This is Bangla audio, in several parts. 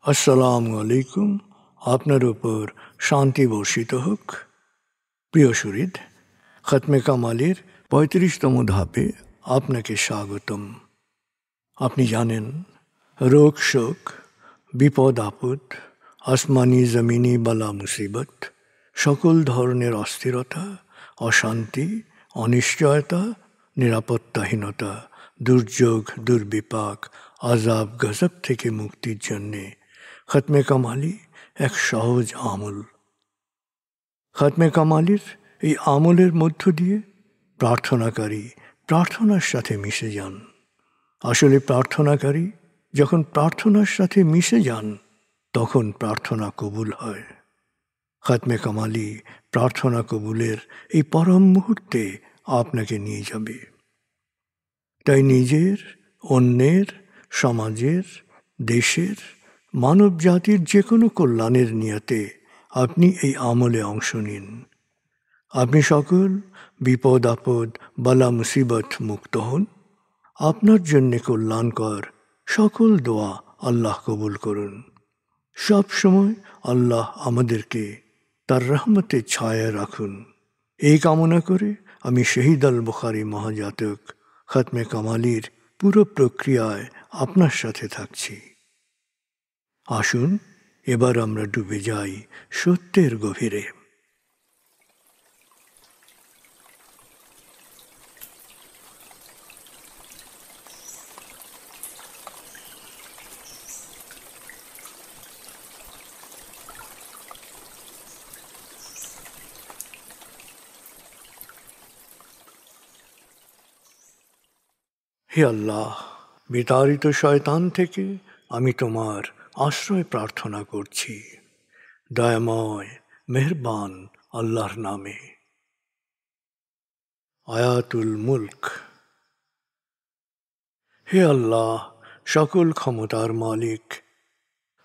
আসসালামু আলাইকুম। আপনার উপর শান্তি বর্ষিত হোক। প্রিয় সুহৃদ, খতমে কামালের ৩৫তম ধাপে আপনাকে স্বাগতম। আপনি জানেন, রোগ শোক, বিপদ আপদ, আসমানি জমিনি বালা মুসিবত, সকল ধরনের অস্থিরতা, অশান্তি, অনিশ্চয়তা, নিরাপত্তাহীনতা, দুর্যোগ, দুর্বিপাক, আজাব গজব থেকে মুক্তির জন্যে খতমে কামালি এক সহজ আমল। খতমে কামালির এই আমলের মধ্য দিয়ে প্রার্থনাকারী প্রার্থনার সাথে মিশে যান। আসলে প্রার্থনাকারী যখন প্রার্থনার সাথে মিশে যান, তখন প্রার্থনা কবুল হয়। খতমে কামালি প্রার্থনা কবুলের এই পরম মুহূর্তে আপনাকে নিয়ে যাবে। তাই নিজের, অন্যের, সমাজের, দেশের, মানব জাতির যে কোনো কল্যাণের নিয়তে আপনি এই আমলে অংশ নিন। আপনি সকল বিপদ আপদ, বালা মুসিবত মুক্ত হন। আপনার জন্যে কল্যাণকর সকল দোয়া আল্লাহ কবুল করুন। সব সময় আল্লাহ আমাদেরকে তার রহমতের ছায়ায় রাখুন। এই কামনা করে আমি শহীদ আল বুখারী মহাজাতক খতমে কামালির পুরো প্রক্রিয়ায় আপনার সাথে থাকছি। আসুন এবার আমরা ডুবে যাই সত্যের গভীরে। হে আল্লাহ, বিতাড়িত শয়তান থেকে আমি তোমার আশ্রয় প্রার্থনা করছি। দয়াময় মেহেরবান আল্লাহর নামে। আয়াতুল মুলক। হে আল্লাহ, সকল ক্ষমতার মালিক,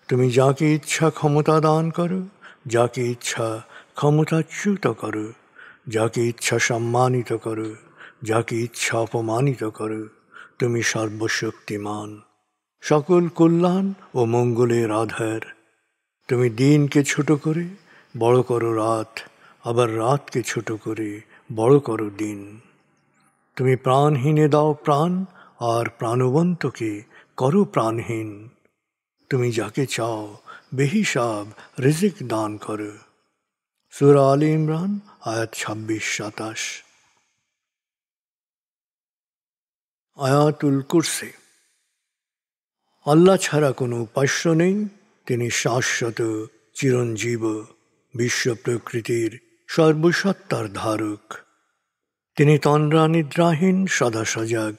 তুমি যাকে ইচ্ছা ক্ষমতা দান করো, যাকে ইচ্ছা ক্ষমতাচ্যুত করো, যাকে ইচ্ছা সম্মানিত করো, যাকে ইচ্ছা অপমানিত করো। তুমি সর্বশক্তিমান, সকল কল্যাণ ও মঙ্গলের আধার। তুমি দিনকে ছোট করে বড় করো রাত, আবার রাতকে ছোট করে বড় করো দিন। তুমি প্রাণহীনে দাও প্রাণ, আর প্রাণবন্তকে করো প্রাণহীন। তুমি যাকে চাও বেহিসাব রিজিক দান করো। সূরা আলে ইমরান আয়াত ২৬-২৭। আয়াতুল কুরসি। আল্লাহ ছাড়া কোনো উপাস্য নেই। তিনি শাশ্বত, চিরঞ্জীব, বিশ্ব প্রকৃতির সর্বসত্তার ধারক। তিনি তন্দ্রা নিদ্রাহীন, সদা সজাগ,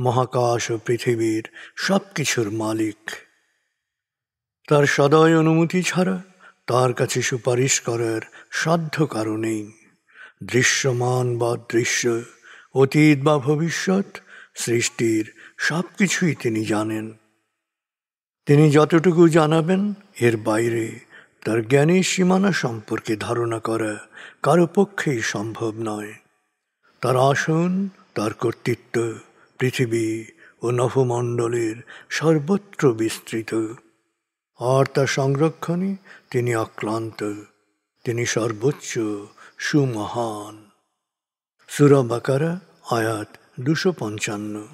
মহাকাশ ও পৃথিবীর সব কিছুর মালিক। তার সদয় অনুমতি ছাড়া তার কাছে সুপারিশ করার সাধ্য কারো নেই। দৃশ্যমান বা দৃশ্য, অতীত বা ভবিষ্যৎ, সৃষ্টির সব কিছুই তিনি জানেন। তিনি যতটুকু জানাবেন, এর বাইরে তার জ্ঞানের সীমানা সম্পর্কে ধারণা করা কারো পক্ষেই সম্ভব নয়। তার আসন, তার কর্তৃত্ব পৃথিবী ও নভমণ্ডলের সর্বত্র বিস্তৃত, আর তার সংরক্ষণে তিনি অক্লান্ত। তিনি সর্বোচ্চ, সুমহান। সূরা বাকারা আয়াত ২৫৫।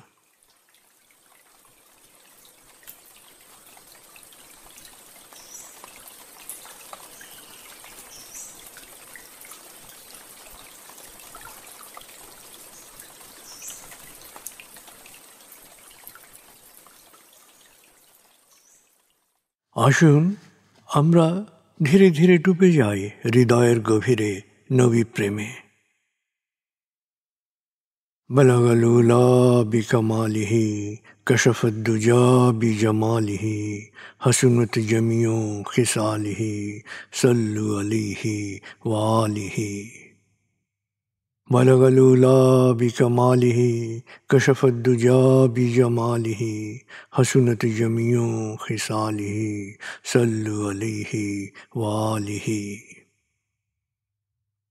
আসুন আমরা ধীরে ধীরে ডুবে যাই হৃদয়ের গভীরে নবী প্রেমে। বলগল উলা বিকমালিহি, কশফত দুজা বিজমালিহি, হসনত জমিও খিসালিহি, সল্লু আলাইহি ওয়া আলিহি। بلغ العلا بكماله كشف الدجى بجماله حسنت جميع خصاله صلوا عليه وآله।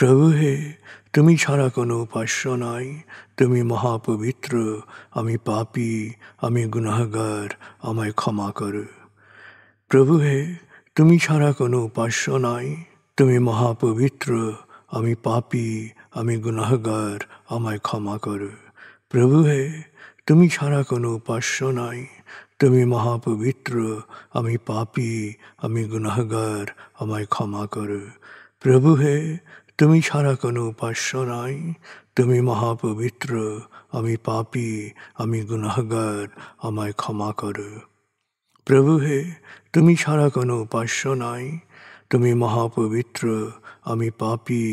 প্রভু হে, তুমি ছাড়া কোনো উপাস্য নাই, তুমি মহাপবিত্র, আমি পাপী, আমি গুনাহগার, আমায় ক্ষমা করো। প্রভু হে, তুমি ছাড়া কোনো উপাস্য নাই, তুমি মহাপবিত্র, আমি পাপী, আমি গুনাহগার, আমায় ক্ষমা করো। প্রভু হে, তুমি ছাড়া কোনো উপাস্য নাই, তুমি মহাপবিত্র, আমি পাপী, আমি গুনাহগার, আমায় ক্ষমা করো। প্রভু হে, তুমি ছাড়া কোনো উপাস্য নাই, তুমি মহাপবিত্র, আমি পাপী, আমি গুনাহগার, আমায় ক্ষমা করো। প্রভু হে, তুমি ছাড়া কোনো উপাস্য নাই, তুমি মহাপবিত্র, আমি পাপী,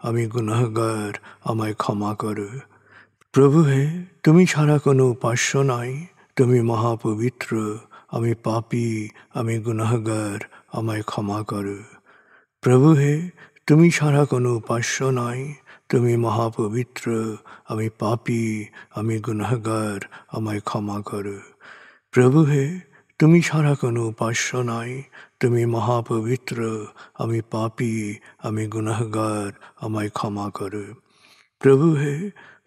আমি গুনাহগার, আমায় ক্ষমা করো। প্রভু হে, তুমি ছাড়া কোনো উপাস্য নাই, তুমি মহাপবিত্র, আমি পাপী, আমি গুনাহগার, আমায় ক্ষমা করো। প্রভু হে, তুমি ছাড়া কোনো উপাস্য নাই, তুমি মহাপবিত্র, আমি পাপী, আমি গুনাহগার, আমায় ক্ষমা করো। প্রভু হে, তুমি ছাড়া কোনো উপাস্য নাই, তুমি মহাপবিত্র, আমি পাপী, আমি গুনাহগার, আমায় ক্ষমা করো। প্রভু হে,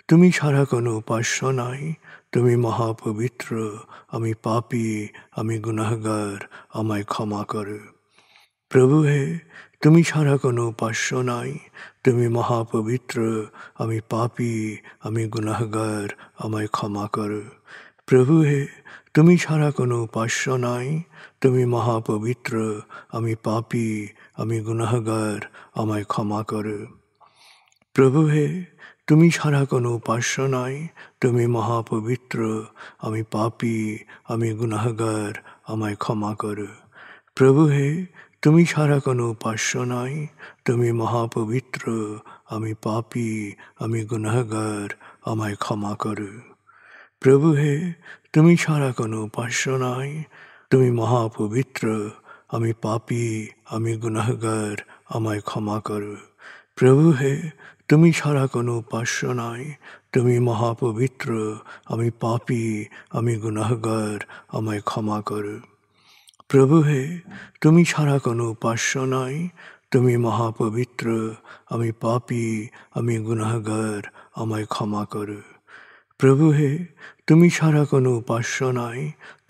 তুমি ছাড়া কোনো উপাস্য নাই, তুমি মহাপবিত্র, আমি পাপী, আমি গুনাহগার, আমায় ক্ষমা করো। প্রভু হে, তুমি ছাড়া কোনো উপাস্য নাই, তুমি মহাপবিত্র, আমি পাপী, আমি গুনাহগার, আমায় ক্ষমা করো। প্রভু হে, তুমি ছাড়া কোনো উপাস্য নাই, তুমি মহাপবিত্র, আমি পাপী, আমি গুনাহগার, আমায় ক্ষমা করো। প্রভু হে, তুমি ছাড়া কোনো উপাস্য নাই, তুমি মহাপবিত্র, আমি পাপী, আমি গুনাহগার, আমায় ক্ষমা করো। প্রভু হে, তুমি ছাড়া কোনো উপাস্য নাই, তুমি মহাপবিত্র, আমি পাপী, আমি গুনাহগার, আমায় ক্ষমা করো। প্রভু হে, তুমি ছাড়া কোনো উপাস্য নাই, তুমি মহাপবিত্র, আমি পাপী, আমি গুনাহগার, আমায় ক্ষমা করো। প্রভু হে, তুমি ছাড়া কোনো উপাস্য নাই, তুমি মহাপবিত্র, আমি পাপী, আমি গুনাহগার, আমায় ক্ষমা করো। প্রভু হে, তুমি ছাড়া কোনো উপাস্য নাই, তুমি মহাপবিত্র, আমি পাপী, আমি গুনাহগার, আমায় ক্ষমা করো। প্রভু হে, তুমি ছাড়া কোনো উপাস্য নাই,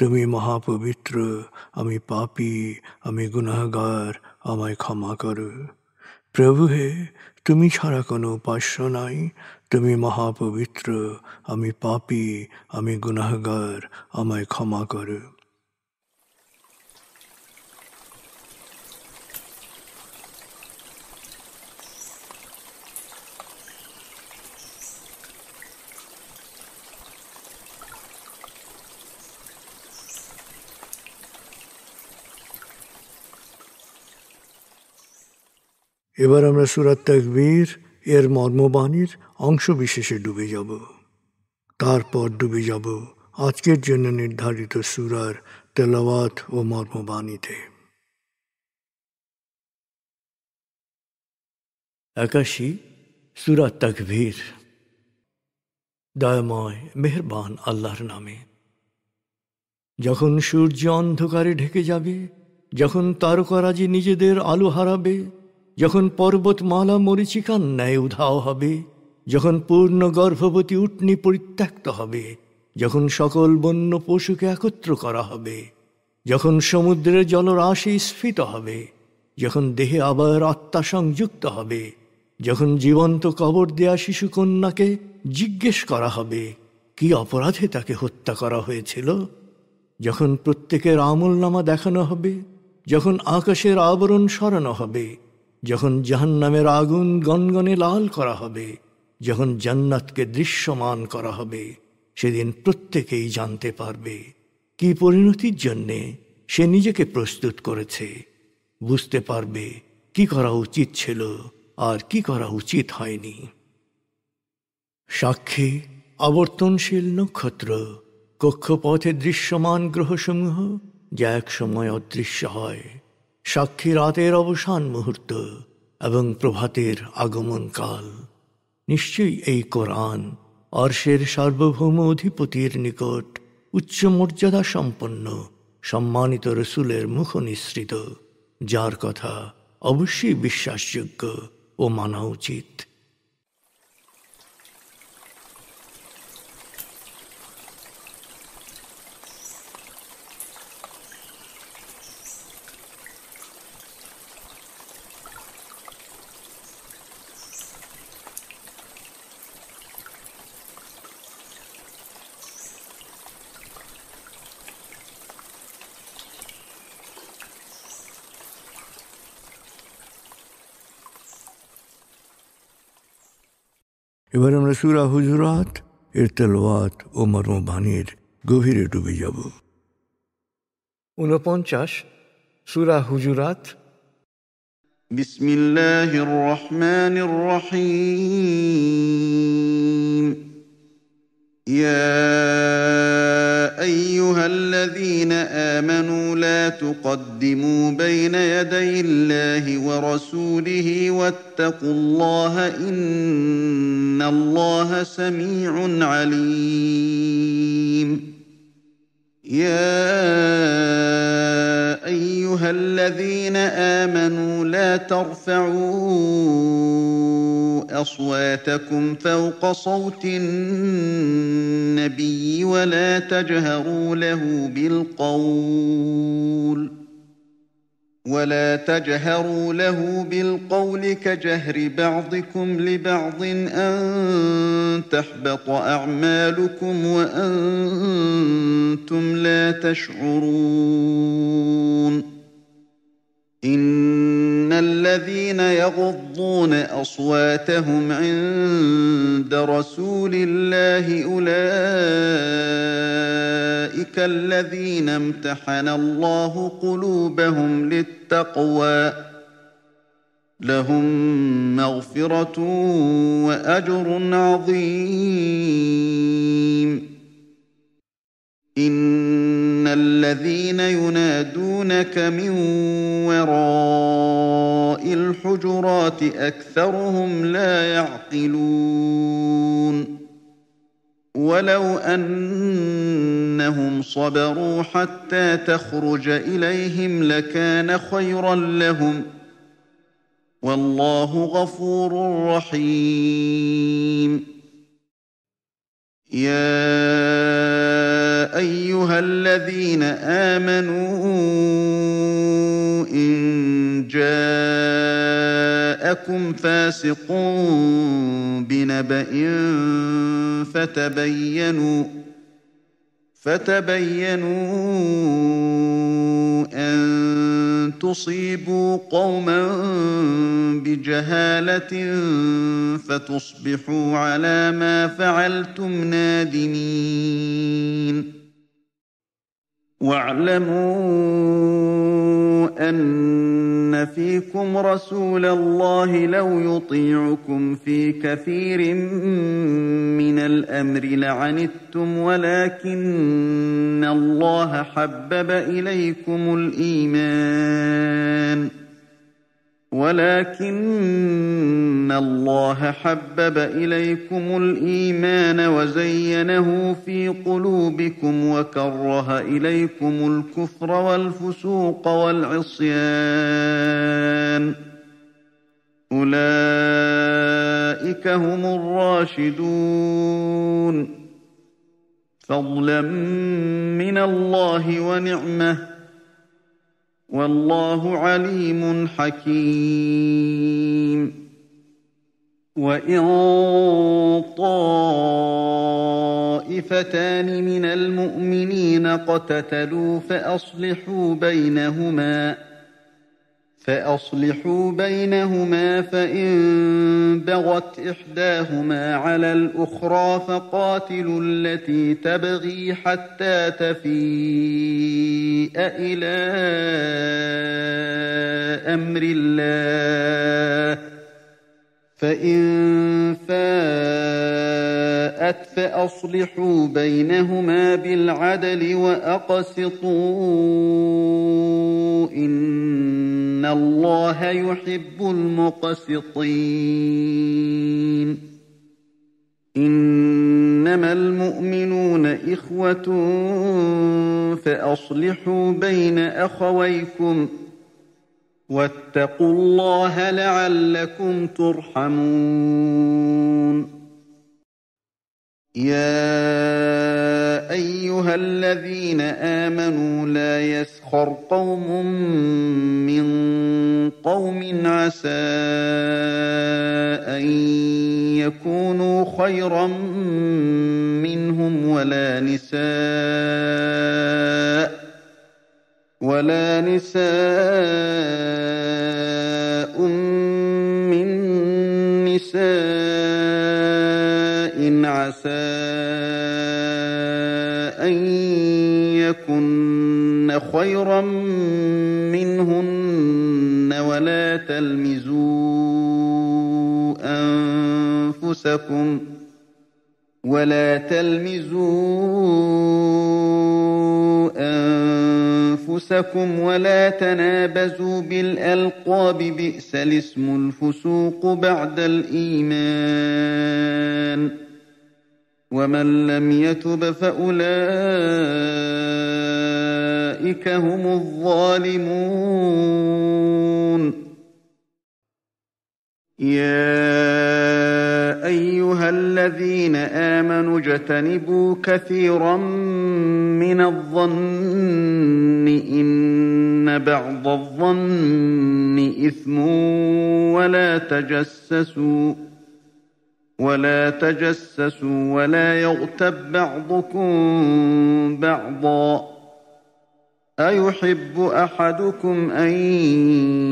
তুমি মহাপবিত্র, আমি পাপী, আমি গুনাহগার, আমায় ক্ষমা করো। প্রভু হে, তুমি ছাড়া কোনো উপাস্য নাই, তুমি মহাপবিত্র, আমি পাপী, আমি গুনাহগার, আমায় ক্ষমা করো। এবার আমরা সূরা তাকবীর এর মর্মবাণীর অংশ বিশেষে ডুবে যাব। তারপর ডুবে যাব আজকের জন্য নির্ধারিত সূরার তেলাওয়াত ও মর্মবাণীতে। 81 সূরা তাকবীর। দয়াময় মেহেরবান আল্লাহর নামে। যখন সূর্য অন্ধকারে ঢেকে যাবে, যখন তারকারাজি নিজেদের আলো হারাবে, যখন পর্বতমালা মরীচিকার ন্যায় উধাও হবে, যখন পূর্ণ গর্ভবতী উটনী পরিত্যক্ত হবে, যখন সকল বন্য পশুকে একত্র করা হবে, যখন সমুদ্রের জলরাশি স্ফীত হবে, যখন দেহে আবার আত্মা সংযুক্ত হবে, যখন জীবন্ত কবর দেয়া শিশুকন্যাকে জিজ্ঞেস করা হবে কি অপরাধে তাকে হত্যা করা হয়েছিল, যখন প্রত্যেকের আমলনামা দেখানো হবে, যখন আকাশের আবরণ সরানো হবে, যখন জাহান্নামের আগুন গনগনে লাল করা হবে, যখন জান্নাতকে দৃশ্যমান করা হবে, সেদিন প্রত্যেকেই জানতে পারবে কি পরিণতির জন্যে সে নিজেকে প্রস্তুত করেছে, বুঝতে পারবে কি করা উচিত ছিল আর কি করা উচিত হয়নি। সাক্ষী আবর্তনশীল নক্ষত্র, কক্ষপথে দৃশ্যমান গ্রহসমূহ যা এক সময় অদৃশ্য হয়, সাক্ষী রাতের অবসান মুহূর্ত এবং প্রভাতের আগমন কাল। নিশ্চয়ই এই কোরআন আরশের সার্বভৌম অধিপতির নিকট উচ্চ মর্যাদা সম্পন্ন সম্মানিত রসুলের মুখ নিঃসৃত, যার কথা অবশ্যই বিশ্বাসযোগ্য ও মানা উচিত। এবার আমরা সূরা হুজুরাত এর তেলাওয়াত ও মর্মবাণীর গভীরে ডুবে যাব। 49 সূরা হুজুরাত। বিসমিল্লাহির রহমানির রহিম। ইয়া আইয়ুহাল্লাযীনা আমানু লা তুকদ্দিমু বাইনা ইয়াদাইল্লাহি ওয়া রাসূলিহি ওয়াত্তাকুল্লাহা ইন্নাল্লাহা সামিউন আলীম। يا أيها الذين آمنوا لا ترفعوا أصواتكم فوق صوت النبي ولا تجهروا له بالقول كجهر بعضكم لبعض أن تحبط أعمالكم وأنتم لا تشعرون. إن الذين يغضون أصواتهم عند رسول الله أولئك الذين امتحن الله قلوبهم للتقوى لهم مغفرة وأجر عظيم. إن الذين ينادونك من وراء الحجرات أكثرهم لا يعقلون. ولو أنهم صبروا حتى تخرج إليهم لكان خيرا لهم والله غفور رحيم. يا أيها الذين آمنوا إن جاءكم فاسق بنبأ فتبينوا أن تصيبوا قوما بجهالة فتصبحوا على ما فعلتم نادمين. واعلموا أن فيكم رسول الله لو يطيعكم في كثير من الأمر لعنتم ولكن الله حبب إليكم الإيمان وزينه في قلوبكم وكره إليكم الكفر والفسوق والعصيان أولئك هم الراشدون فضلا من الله ونعمة والله عليم حكيم. وإن طائفتان من المؤمنين اقتتلوا فأصلحوا بينهما فإن بغت إحداهما على الأخرى فقاتلوا التي تبغي حتى تفيء إلى أمر الله فإن فاءت فأصلحوا بينهما بالعدل وأقسطوا إن الله يحب المقسطين. إنما المؤمنون إخوة فأصلحوا بين أخويكم واتقوا الله لعلكم ترحمون يا أيها الذين آمنوا لا يسخر قوم من قوم عسى أن يكونوا خيرا منهم ولا نساء من نساء عسى أن يكن خيرا منهن ولا تلمزوا أنفسكم ولا تنابزوا بالألقاب بئس الاسم الفسوق بعد الإيمان ومن لم يتب فأولئك هم الظالمون يا أيها الذين آمنوا اجتنبوا كثيرا من الظن إن بعض الظن إثم ولا تجسسوا ولا يغتب بعضكم بعضا أيحب أحدكم أن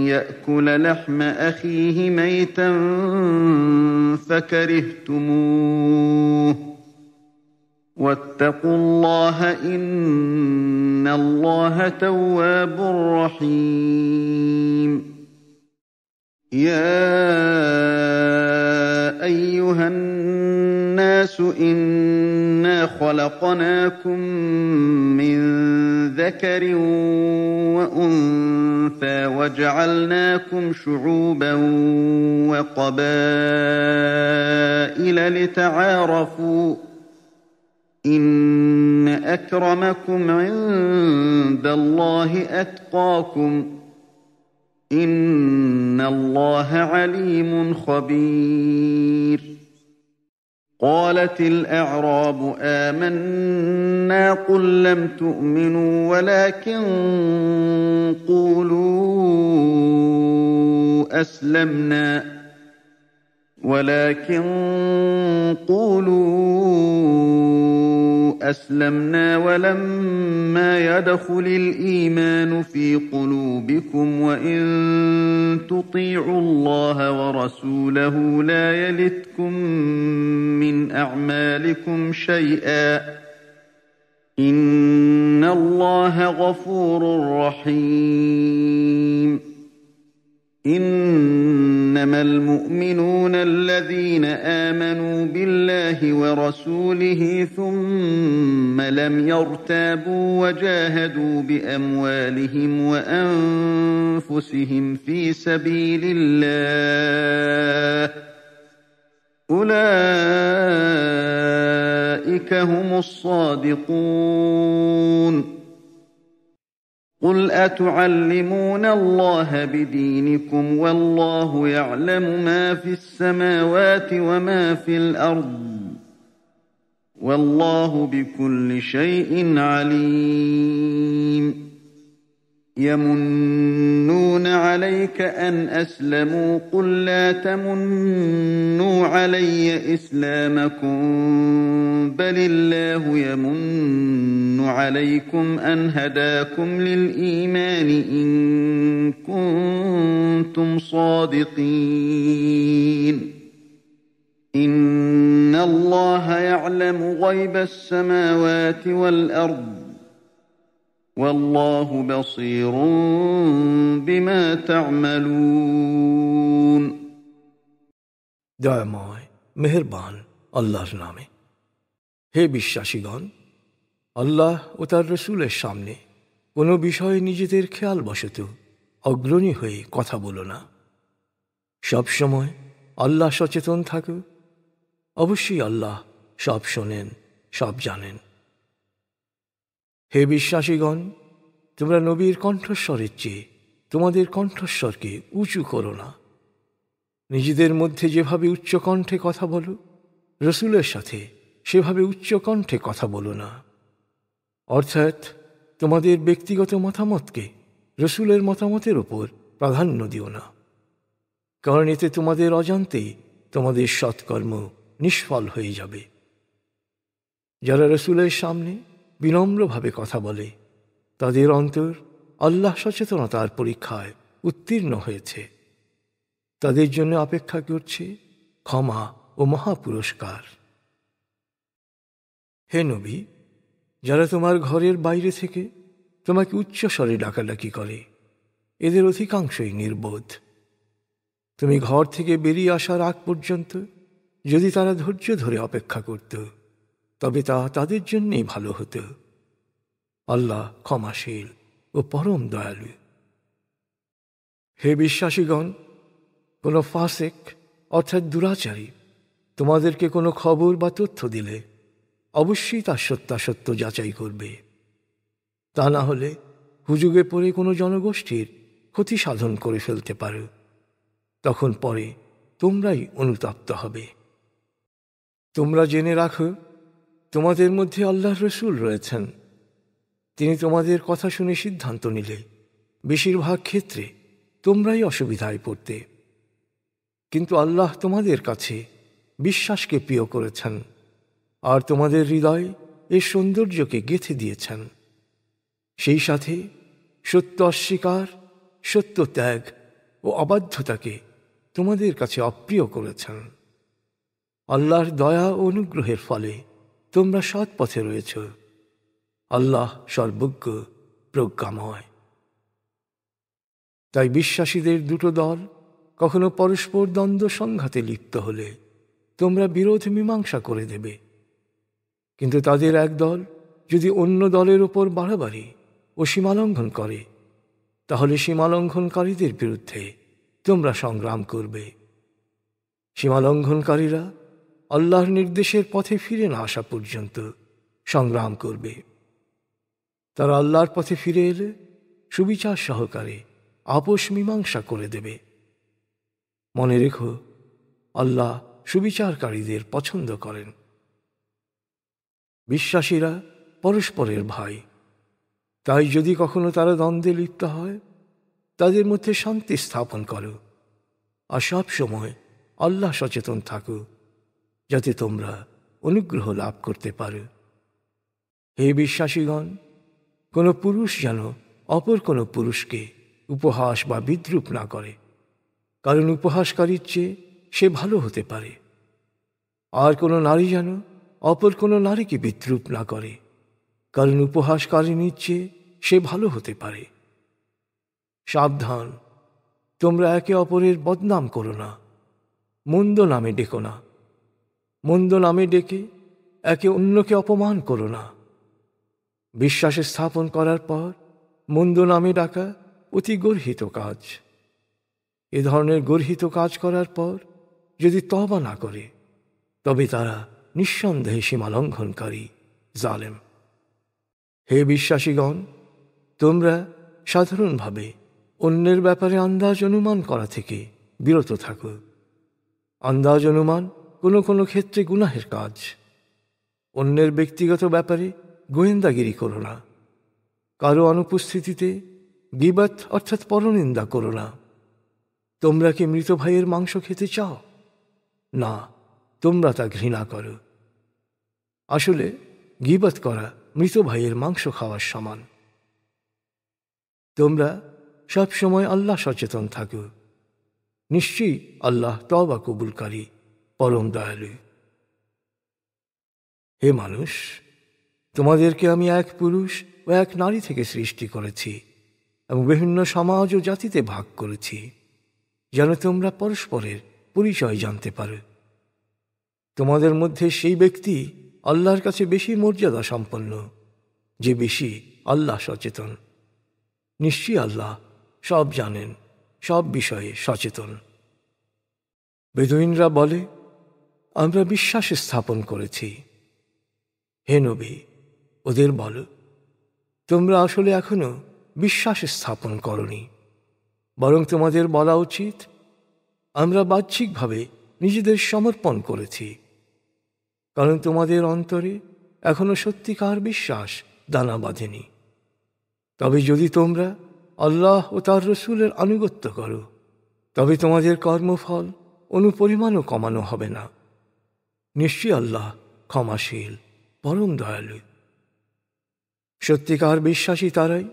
يأكل لحم أخيه ميتا فكرهتموه واتقوا الله إن الله تواب رحيم يا أيها الناس إنا خلقناكم من ذكر وأنثى وجعلناكم شعوبا وقبائل لتعارفوا إن أكرمكم عند الله أتقاكم إن الله عليم خبير قالت الأعراب آمنا قل لم تؤمنوا ولكن قولوا أسلمنا ولما يدخل الإيمان في قلوبكم وإن تطيعوا الله ورسوله لا يلتكم من أعمالكم شيئا إن الله غفور رحيم إنما المؤمنون الذين آمنوا بالله ورسوله ثم لم يرتابوا وجاهدوا بأموالهم وأنفسهم في سبيل الله أولئك هم الصادقون قل أتعلمون الله بدينكم والله يعلم ما في السماوات وما في الأرض والله بكل شيء عليم يمنون عليك أن أسلموا قل لا تمنوا علي إسلامكم بل الله يمن عليكم أن هداكم للإيمان إن كنتم صادقين إن الله يعلم غيب السماوات والأرض والله بصير بما تعملون দয়াময় মেহেরবান আল্লাহর নামে। হে বিশ্বাসীগণ, আল্লাহ ও তার রসুলের সামনে কোনো বিষয়ে নিজেদের খেয়াল বশত অগ্রণী হয়ে কথা বলো না। সব সময় আল্লাহ সচেতন থাকো। অবশ্যই আল্লাহ সব শোনেন, সব জানেন। হে বিশ্বাসীগণ, তোমরা নবীর কণ্ঠস্বরের চেয়ে তোমাদের কণ্ঠস্বরকে উঁচু করো না। নিজেদের মধ্যে যেভাবে উচ্চকণ্ঠে কথা বলো, রসুলের সাথে সেভাবে উচ্চকণ্ঠে কথা বলো না। অর্থাৎ তোমাদের ব্যক্তিগত মতামতকে রসুলের মতামতের ওপর প্রাধান্য দিও না, কারণ এতে তোমাদের অজান্তেই তোমাদের সৎকর্ম নিষ্ফল হয়ে যাবে। যারা রসুলের সামনে বিনম্রভাবে কথা বলে, তাদের অন্তর আল্লাহ সচেতনতার পরীক্ষায় উত্তীর্ণ হয়েছে। তাদের জন্য অপেক্ষা করছে ক্ষমা ও মহাপুরস্কার। হে নবী, যারা তোমার ঘরের বাইরে থেকে তোমাকে উচ্চস্বরে ডাকাডাকি করে, এদের অধিকাংশই নির্বোধ। তুমি ঘর থেকে বেরিয়ে আসার আগ পর্যন্ত যদি তারা ধৈর্য ধরে অপেক্ষা করত, তবে তা তাদের জন্যেই ভালো হতো। আল্লাহ ক্ষমাশীল ও পরম দয়ালু। হে বিশ্বাসীগণ, কোনো ফাসেক অর্থাৎ দুরাচারী তোমাদেরকে কোনো খবর বা তথ্য দিলে অবশ্যই তার সত্যাসত্য যাচাই করবে। তা না হলে হুজুগে পড়ে কোনো জনগোষ্ঠীর ক্ষতি সাধন করে ফেলতে পারো, তখন পরে তোমরাই অনুতপ্ত হবে। তোমরা জেনে রাখো, তোমাদের মধ্যে আল্লাহর রসুল রয়েছেন। তিনি তোমাদের কথা শুনে সিদ্ধান্ত নিলে বেশিরভাগ ক্ষেত্রে তোমরাই অসুবিধায় পড়তে, কিন্তু আল্লাহ তোমাদের কাছে বিশ্বাসকে প্রিয় করেছেন আর তোমাদের হৃদয় এর সৌন্দর্যকে গেঁথে দিয়েছেন। সেই সাথে সত্য অস্বীকার, সত্য ত্যাগ ও অবাধ্যতাকে তোমাদের কাছে অপ্রিয় করেছেন। আল্লাহর দয়া ও অনুগ্রহের ফলে তোমরা সৎ পথে রয়েছ। আল্লাহ সর্বজ্ঞ, প্রজ্ঞাময়। তাই বিশ্বাসীদের দুটো দল কখনো পরস্পর দ্বন্দ্ব সংঘাতে লিপ্ত হলে তোমরা বিরোধ মীমাংসা করে দেবে, কিন্তু তাদের এক দল যদি অন্য দলের ওপর বাড়াবাড়ি ও সীমালঙ্ঘন করে, তাহলে সীমালঙ্ঘনকারীদের বিরুদ্ধে তোমরা সংগ্রাম করবে। সীমালঙ্ঘনকারীরা আল্লাহর নির্দেশের পথে ফিরে না আসা পর্যন্ত সংগ্রাম করবে। তারা আল্লাহর পথে ফিরে এলে সুবিচার সহকারে আপোষ মীমাংসা করে দেবে। মনে রেখো, আল্লাহ সুবিচারকারীদের পছন্দ করেন। বিশ্বাসীরা পরস্পরের ভাই, তাই যদি কখনো তারা দ্বন্দ্বে লিপ্ত হয়, তাদের মধ্যে শান্তি স্থাপন করো আর সব সময় আল্লাহ সচেতন থাকো, যাতে তোমরা অনুগ্রহ লাভ করতে পারো। হে বিশ্বাসীগণ, কোনো পুরুষ যেন অপর কোনো পুরুষকে উপহাস বা বিদ্রূপ না করে, কারণ উপহাসকারীর চেয়ে সে ভালো হতে পারে। আর কোনো নারী যেন অপর কোনো নারীকে বিদ্রূপ না করে, কারণ উপহাসকারিনীর চেয়ে সে ভালো হতে পারে। সাবধান, তোমরা একে অপরের বদনাম করো না, মন্দ নামে ডেকো না। মন্দ নামে ডেকে একে অন্যকে অপমান করো না। বিশ্বাসে স্থাপন করার পর মন্দ নামে ডাকা অতি গর্হিত কাজ। এ ধরনের গর্হিত কাজ করার পর যদি তওবা না করে, তবে তারা নিঃসন্দেহে সীমালঙ্ঘনকারী, জালেম। হে বিশ্বাসীগণ, তোমরা সাধারণভাবে অন্যের ব্যাপারে আন্দাজ অনুমান করা থেকে বিরত থাকো। আন্দাজ অনুমান কোনো কোনো ক্ষেত্রে গুনাহের কাজ। অন্যের ব্যক্তিগত ব্যাপারে গোয়েন্দাগিরি করো না। কারো অনুপস্থিতিতে গীবত অর্থাৎ পরনিন্দা করো না। তোমরা কি মৃত ভাইয়ের মাংস খেতে চাও? না, তোমরা তা ঘৃণা করো। আসলে গীবত করা মৃত ভাইয়ের মাংস খাওয়ার সমান। তোমরা সব সময় আল্লাহ সচেতন থাকো। নিশ্চয়ই আল্লাহ তওবা কবুলকারী, পরম দয়ালু। হে মানুষ, তোমাদেরকে আমি এক পুরুষ ও এক নারী থেকে সৃষ্টি করেছি এবং বিভিন্ন সমাজ ও জাতিতে ভাগ করেছি, যেন তোমরা পরস্পরের পরিচয় জানতে পারো। তোমাদের মধ্যে সেই ব্যক্তি আল্লাহর কাছে বেশি মর্যাদা সম্পন্ন, যে বেশি আল্লাহ সচেতন। নিশ্চয়ই আল্লাহ সব জানেন, সব বিষয়ে সচেতন। বেদুইনরা বলে, আমরা বিশ্বাস স্থাপন করেছি। হে নবী, ওদের বলো, তোমরা আসলে এখনো বিশ্বাস স্থাপন করনি, বরং তোমাদের বলা উচিত, আমরা বাহ্যিকভাবে নিজেদের সমর্পণ করেছি, কারণ তোমাদের অন্তরে এখনো সত্যিকার বিশ্বাস দানা বাঁধেনি। তবে যদি তোমরা আল্লাহ ও তার রসুলের আনুগত্য করো, তবে তোমাদের কর্মফল অনুপরিমাণও কমানো হবে না। নিশ্চয়ই আল্লাহ ক্ষমাশীল, পরম দয়ালু। সত্যিকার বিশ্বাসী তারাই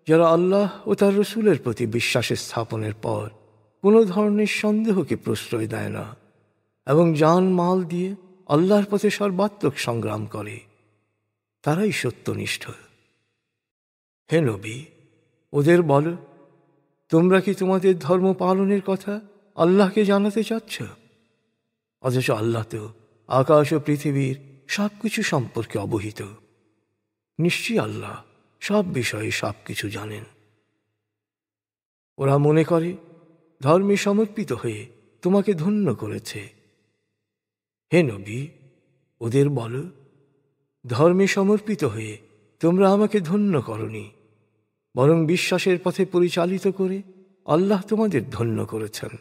যারা আল্লাহ ও তার রসুলের প্রতি বিশ্বাসের স্থাপনের পর কোনো ধরনের সন্দেহকে প্রশ্রয় দেয় না এবং জান মাল দিয়ে আল্লাহর পথে সর্বাত্মক সংগ্রাম করে। তারাই সত্যনিষ্ঠ। হে নবী, ওদের বলো, তোমরা কি তোমাদের ধর্ম পালনের কথা আল্লাহকে জানাতে চাচ্ছ? অথচ আল্লাহ তো আকাশ ও পৃথিবীর সব কিছু সম্পর্কে অবহিত। নিশ্চয়ই আল্লাহ সব বিষয়ে সব কিছু জানেন। ওরা মনে করে ধর্মে সমর্পিত হয়ে তোমাকে ধন্য করেছে। হে নবী, ওদের বলো, ধর্মে সমর্পিত হয়ে তোমরা আমাকে ধন্য করনি, বরং বিশ্বাসের পথে পরিচালিত করে আল্লাহ তোমাদের ধন্য করেছেন,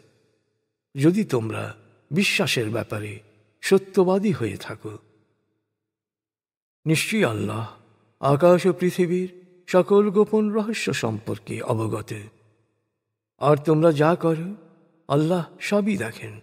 যদি তোমরা বিশ্বাসের ব্যাপারে সত্যবাদী হয়ে থাকো। নিশ্চয়ই আল্লাহ আকাশ ও পৃথিবীর সকল গোপন রহস্য সম্পর্কে অবগত, আর তোমরা যা করো আল্লাহ সবই দেখেন।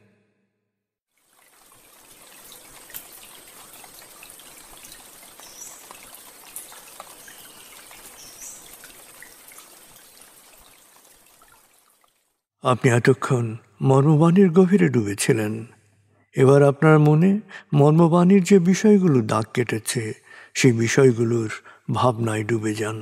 আপনি এতক্ষণ মর্মবাণীর গভীরে ডুবেছিলেন। এবার আপনার মনে মর্মবাণীর যে বিষয়গুলো দাগ কেটেছে সেই বিষয়গুলোর ভাবনায় ডুবে যান।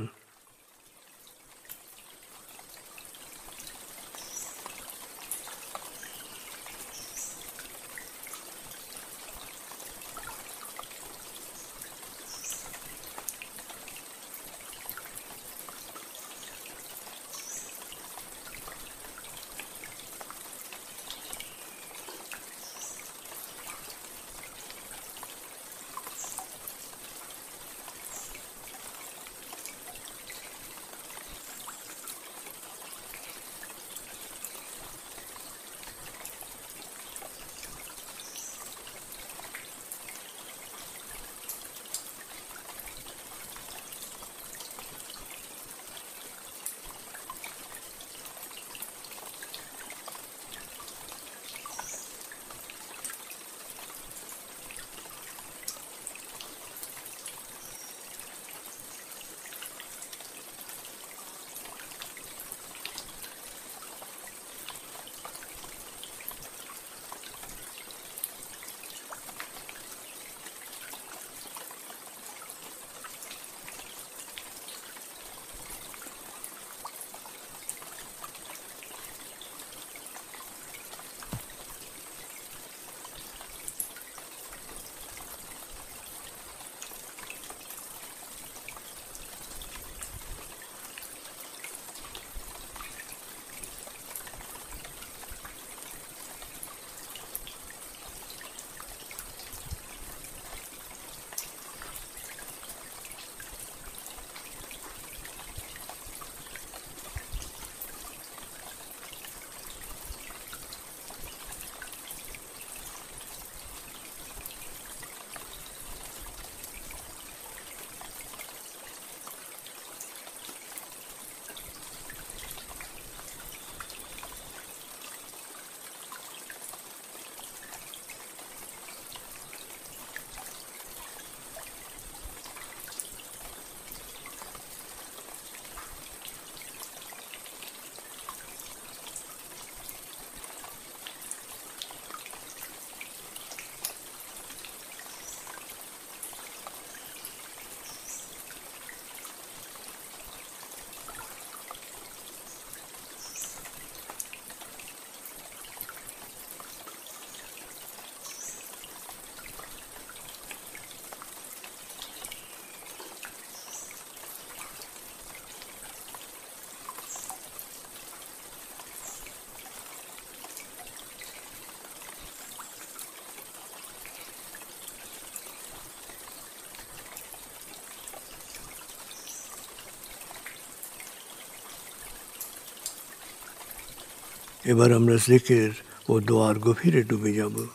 এবার আমরা জিকির ও দোয়ার গভীরে ডুবে যাব।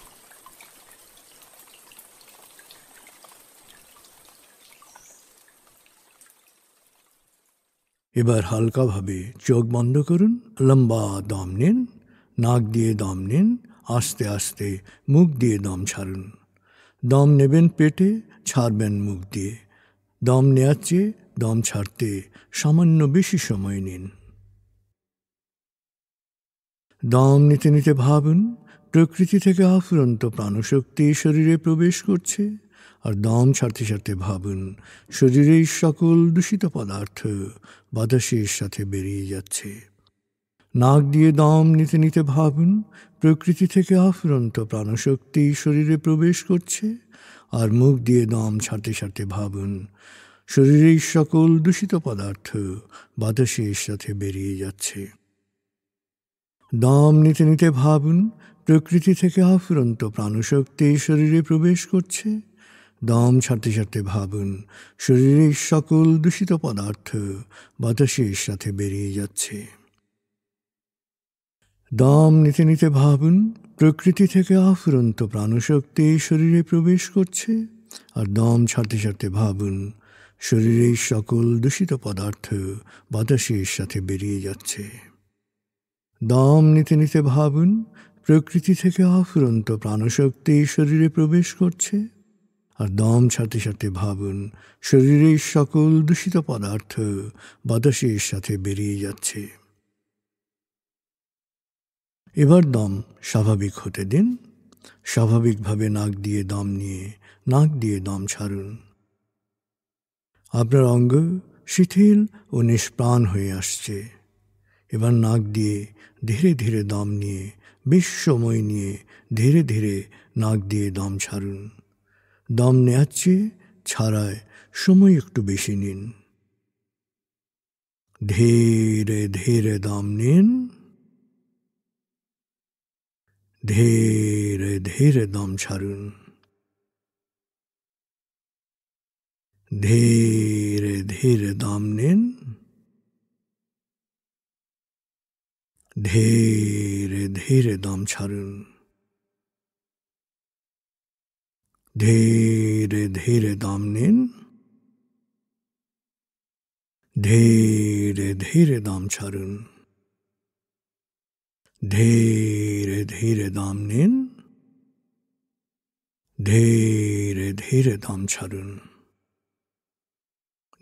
এবার হালকাভাবে চোখ বন্ধ করুন, লম্বা দম নিন, নাক দিয়ে দম নিন, আস্তে আস্তে মুখ দিয়ে দম ছাড়ুন। দম নেবেন পেটে, ছাড়বেন মুখ দিয়ে। দম নেওয়ার চেয়ে দম ছাড়তে সামান্য বেশি সময় নিন। দম নিতে নিতে ভাবুন প্রকৃতি থেকে আফুরন্ত প্রাণশক্তি শরীরে প্রবেশ করছে, আর দম ছাড়তে ছাড়তে ভাবুন শরীরের সকল দূষিত পদার্থ বাতাসের সাথে বেরিয়ে যাচ্ছে। নাক দিয়ে দম নিতে নিতে ভাবুন প্রকৃতি থেকে আফুরন্ত প্রাণশক্তি শরীরে প্রবেশ করছে, আর মুখ দিয়ে দম ছাড়তে ছাড়তে ভাবুন শরীরের সকল দূষিত পদার্থ বাতাসের সাথে বেরিয়ে যাচ্ছে। দম নিতে নিতে ভাবুন প্রকৃতি থেকে আফুরন্ত প্রাণশক্তি শরীরে প্রবেশ করছে। দম ছাড়তে ছাড়তে ভাবুন শরীরের সকল দূষিত পদার্থ বাতাসের সাথে বেরিয়ে যাচ্ছে। দম নিতে নিতে ভাবুন প্রকৃতি থেকে আফুরন্ত প্রাণশক্তি শরীরে প্রবেশ করছে, আর দম ছাড়তে ছাড়তে ভাবুন শরীরের সকল দূষিত পদার্থ বাতাসের সাথে বেরিয়ে যাচ্ছে। দম নিতে নিতে ভাবুন প্রকৃতি থেকে আফুরন্ত প্রাণশক্তি শরীরে প্রবেশ করছে, আর দম ছাড়তে ছাড়তে ভাবুন শরীরের সকল দূষিত পদার্থ বাতাসের সাথে বেরিয়ে যাচ্ছে। এবার দম স্বাভাবিক হতে দিন। স্বাভাবিকভাবে নাক দিয়ে দম নিয়ে নাক দিয়ে দম ছাড়ুন। আপনার অঙ্গ শিথিল ও নিষ্প্রাণ হয়ে আসছে। এবার নাক দিয়ে ধীরে ধীরে দম নিয়ে বেশ সময় নিয়ে ধীরে ধীরে নাক দিয়ে দম ছাড়ুন। দম নেওয়ার চেয়ে ছাড়ায় সময় একটু বেশি নিন। ধীরে ধীরে দম নিন, ধীরে ধীরে দম ছাড়ুন। ধীরে ধীরে দম নিন, ধীরে ধীরে দম ছাড়ুন। ধীরে ধীরে দম নিন, ধীরে ধীরে দম ছাড়ুন। ধীরে ধীরে দম নিন, ধীরে ধীরে দম ছাড়ুন।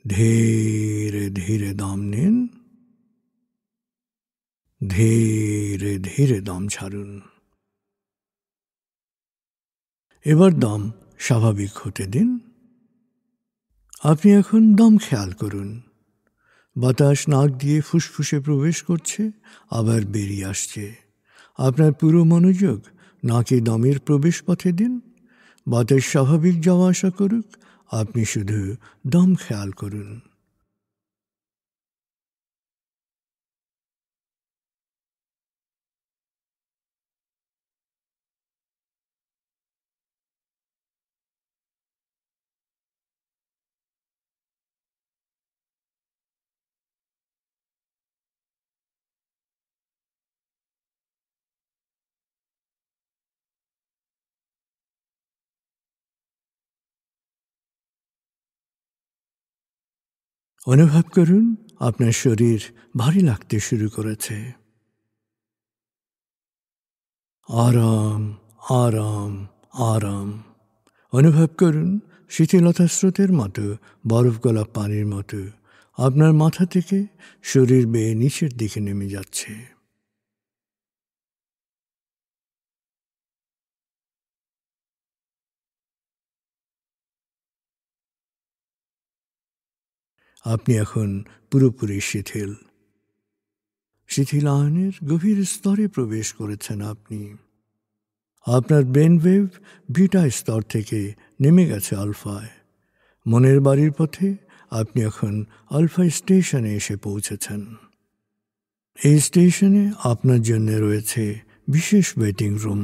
ধীরে ধীরে দম নিন, ধীরে ধীরে দম ছাড়ুন। এবার দম স্বাভাবিক হতে দিন। আপনি এখন দম খেয়াল করুন। বাতাস নাক দিয়ে ফুসফুসে প্রবেশ করছে, আবার বেরিয়ে আসছে। আপনার পুরো মনোযোগ নাকে দমের প্রবেশ পথে দিন। বাতাস স্বাভাবিক যাওয়া আসা করুক, আপনি শুধু দম খেয়াল করুন। অনুভব করুন আপনার শরীর ভারী লাগতে শুরু করেছে। আরাম আরাম আরাম অনুভব করুন শীতলতা স্রোতের মতো, বরফ গলা পানির মতো আপনার মাথা থেকে শরীর বেয়ে নিচের দিকে নেমে যাচ্ছে। আপনি এখন পুরোপুরি শিথিল। শিথিলায়নের গভীর স্তরে প্রবেশ করেছেন আপনি। আপনার ব্রেন ওয়েভ বিটা স্তর থেকে নেমে গেছে আলফায়। মনের বাড়ির পথে আপনি এখন আলফা স্টেশনে এসে পৌঁছেছেন। এই স্টেশনে আপনার জন্য রয়েছে বিশেষ ওয়েটিং রুম।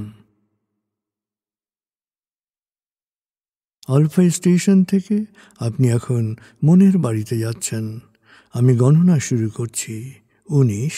আলফা স্টেশন থেকে আপনি এখন মনের বাড়িতে যাচ্ছেন। আমি গণনা শুরু করছি। 19।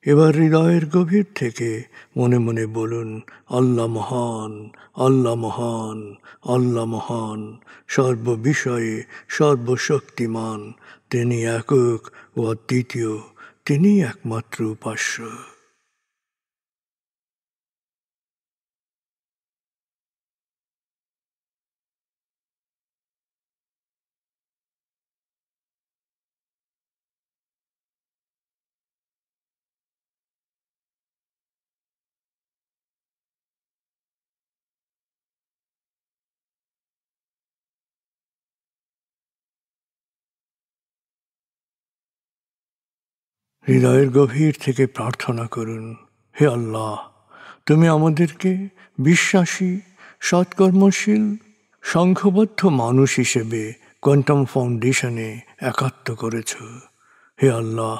এবার হৃদয়ের গভীর থেকে মনে মনে বলুন, আল্লাহ মহান, আল্লাহ মহান, আল্লাহ মহান, সর্ববিষয়ে সর্বশক্তিমান। তিনি একক ও অদ্বিতীয়, তিনি একমাত্র উপাস্য। হৃদয়ের গভীর থেকে প্রার্থনা করুন, হে আল্লাহ, তুমি আমাদেরকে বিশ্বাসী, সৎকর্মশীল, সংঘবদ্ধ মানুষ হিসেবে কোয়ান্টাম ফাউন্ডেশনে একাত্ম করেছ। হে আল্লাহ,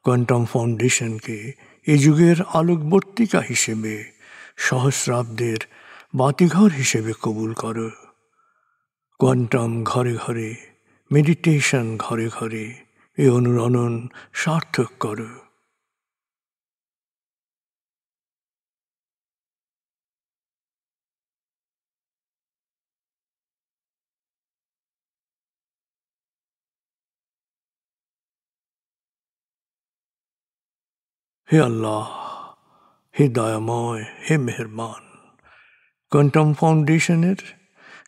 কোয়ান্টাম ফাউন্ডেশনকে এ যুগের আলোকবর্তিকা হিসেবে, সহস্রাব্দের বাতিঘর হিসেবে কবুল করো। কোয়ান্টাম ঘরে ঘরে, মেডিটেশন ঘরে ঘরে এ অনুরণন সার্থক করো। হে আল্লাহ, হে দয়াময়, হে মেহেরবান, কোয়ান্টাম ফাউন্ডেশনের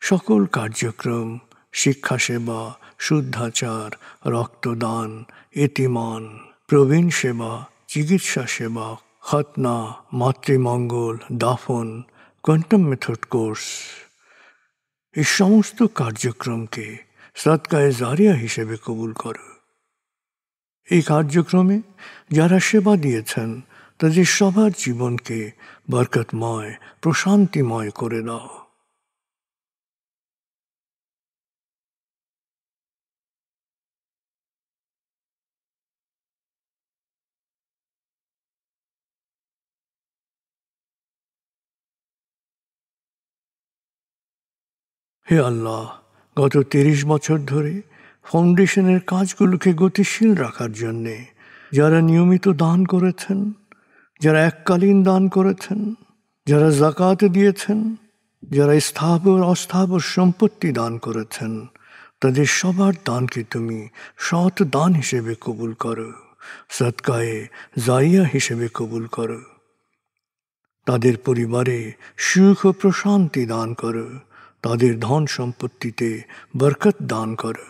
সকল কার্যক্রম, শিক্ষা সেবা, শুদ্ধাচার, রক্তদান, এতিমান, প্রবীণ সেবা, চিকিৎসা সেবা, খতনা, মাতৃমঙ্গল, দাফন, কোয়ান্টাম মেথড কোর্স, এই সমস্ত কার্যক্রমকে সদকায়ে জারিয়া হিসেবে কবুল করো। এই কার্যক্রমে যারা সেবা দিয়েছেন তাদের সবার জীবনকে বরকতময়, প্রশান্তিময় করে দাও। হে আল্লাহ, গত ৩০ বছর ধরে ফাউন্ডেশনের কাজগুলোকে গতিশীল রাখার জন্যে যারা নিয়মিত দান করেছেন, যারা এককালীন দান করেছেন, যারা জাকাত দিয়েছেন, যারা স্থাবর অস্থাবর সম্পত্তি দান করেছেন, তাদের সবার দানকে তুমি সৎ দান হিসেবে কবুল করো, সদকায়ে জারিয়া হিসেবে কবুল করো। তাদের পরিবারে সুখ ও প্রশান্তি দান করো, তাদের ধন সম্পত্তিতে বরকত দান করো।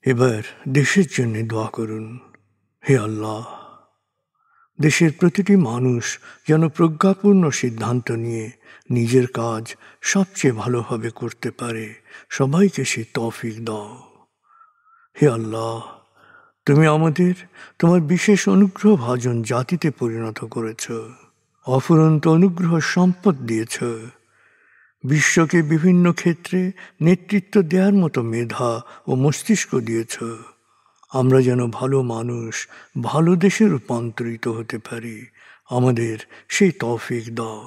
এবার দেশের জন্য দোয়া করুন, হে আল্লাহ, দেশের প্রতিটি মানুষ যেন প্রজ্ঞাপূর্ণ সিদ্ধান্ত নিয়ে নিজের কাজ সবচেয়ে ভালোভাবে করতে পারে, সবাইকে সে তৌফিক দাও। হে আল্লাহ, তুমি আমাদের তোমার বিশেষ অনুগ্রহ ভাজন জাতিতে পরিণত করেছ, অফুরন্ত অনুগ্রহ সম্পদ দিয়েছ, বিশ্বকে বিভিন্ন ক্ষেত্রে নেতৃত্ব দেওয়ার মতো মেধা ও মস্তিষ্ক দিয়েছ। আমরা যেন ভালো মানুষ, ভালো দেশে রূপান্তরিত হতে পারি, আমাদের সেই তৌফিক দাও।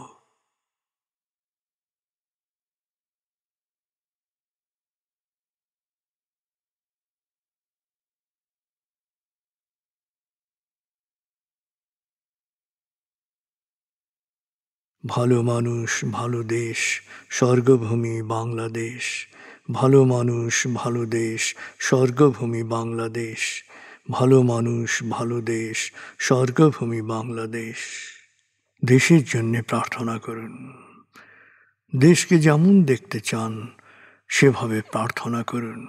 ভালো মানুষ, ভালো দেশ, স্বর্গভূমি বাংলাদেশ। ভালো মানুষ, ভালো দেশ, স্বর্গভূমি বাংলাদেশ। ভালো মানুষ, ভালো দেশ, স্বর্গভূমি বাংলাদেশ। দেশের জন্য প্রার্থনা করুন। দেশকে যেমন দেখতে চান সেভাবে প্রার্থনা করুন।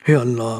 হে আল্লাহ,